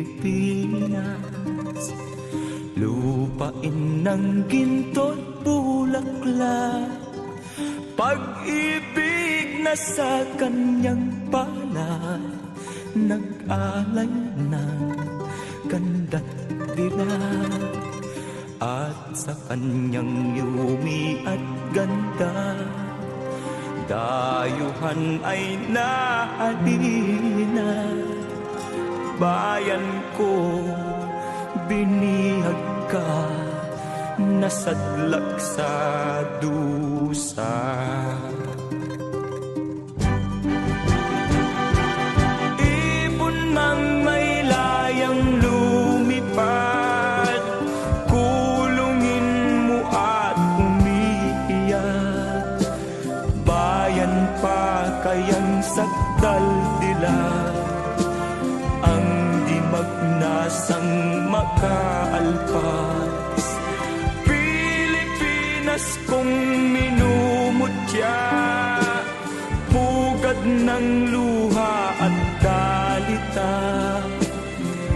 Pilipinas, lupain ng ginto't bulaklak, pag-ibig na sa kanyang palad, nag-alay ng ganda't dilag. At sa kanyang yumi at ganda, dayuhan ay nahalina. Bayan ko, binihag ka, nasadlak sa dusa. Ibon mang may layang lumipad, kulungin mo at umiiyak. Bayan pa kayang sakdal dilag, ang di magnasang makaalpas. Pilipinas kong minumutya, pugad ng luha at dalita,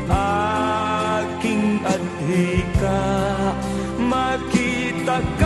aking adhika, makita ka